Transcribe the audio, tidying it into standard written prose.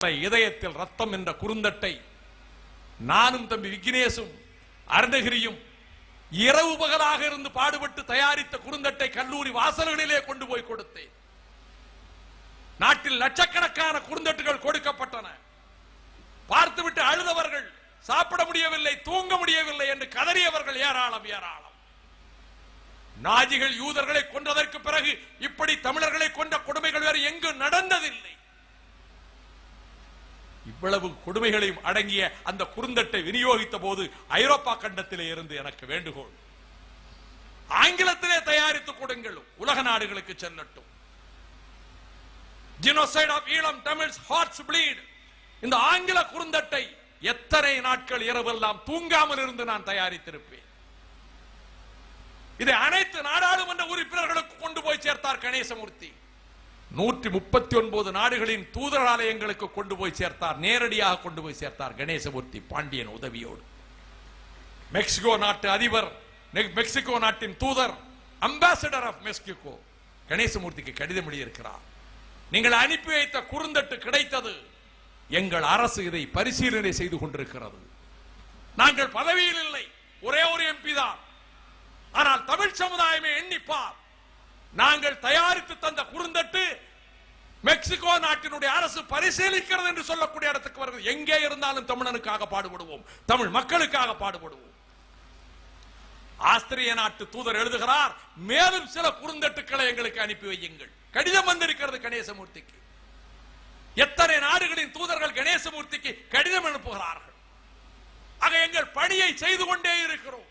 இதயத்தில் ரத்தம் என்ற குறுந்தட்டை நானும் தம்பி விக்னேஷும் அருணகிரியும் இரவு பகலாக இருந்து பாடுபட்டு தயாரித்த குறுந்தட்டை கல்லூரி வாசல்களிலே கொண்டு போய் கொடுத்தேன். நாட்டில் லட்சக்கணக்கான குறுந்தட்டுகள் கொடுக்கப்பட்டன. பார்த்துவிட்டு அழுதவர்கள், சாப்பிட முடியவில்லை, தூங்க முடியவில்லை என்று கதறியவர்கள் ஏராளம் ஏராளம். நாஜிகள் யூதர்களை கொன்றதற்கு பிறகு இப்படி தமிழர்களை கொன்ற கொடுமைகள் வேறு எங்கு நடந்ததில்லை. இவ்வளவு கொடுமைகளையும் அடங்கிய அந்த குறுந்தட்டை விநியோகித்த போது ஐரோப்பா கண்டத்திலே இருந்து எனக்கு வேண்டுகோள், ஆங்கிலத்திலே தயாரித்து கொடுங்கள், உலக நாடுகளுக்கு செல்லட்டும். Genocide of Eelam Tamils hearts bleed, இந்த ஆங்கில குறுந்தட்டை எத்தனை நாட்கள் இரவெல்லாம் தூங்காமல் இருந்து நான் தயாரித்திருப்பேன். இதை அனைத்து நாடாளுமன்ற உறுப்பினர்களுக்கு கொண்டு போய் சேர்த்தார் கணேசமூர்த்தி. 139 நாடுகளின் தூதராலயங்களுக்கு கொண்டு போய் சேர்த்தார், நேரடியாக கொண்டு போய் சேர்த்தார் கணேசமூர்த்தி பாண்டியன் உதவியோடு. மெக்சிகோ நாட்டு அதிபர், மெக்சிகோ நாட்டின் தூதர், அம்பாசடர் ஆஃப் மெக்சிகோ கணேசமூர்த்திக்கு கடிதம் எழுதியிருக்கிறார். நீங்கள் அனுப்பி வைத்த குறுந்தட்டு கிடைத்தது, எங்கள் அரசு இதை பரிசீலனை செய்து கொண்டிருக்கிறது. நாங்கள் பதவியில் இல்லை, ஒரே ஒரு எம்பி தான். ஆனால் தமிழ் சமுதாயமே எண்ணிப்பார், நாங்கள் தயாரித்து தந்த குறுந்தட்டு மெக்சிகோ நாட்டினுடைய அரசு பரிசீலிக்கிறது என்று சொல்லக்கூடிய இடத்துக்கு வருகிறது. எங்கே இருந்தாலும் தமிழனுக்காக பாடுபடுவோம், தமிழ் மக்களுக்காக பாடுபடுவோம். ஆஸ்திரிய நாட்டு தூதர் எழுதுகிறார், மேலும் சில குறுந்தட்டுக்களை எங்களுக்கு அனுப்பி வையுங்கள். கடிதம் வந்திருக்கிறது கணேசமூர்த்திக்கு. எத்தனை நாடுகளின் தூதர்கள் கணேசமூர்த்திக்கு கடிதம் அனுப்புகிறார்கள். ஆக எங்கள் பணியை செய்து கொண்டே இருக்கிறோம்.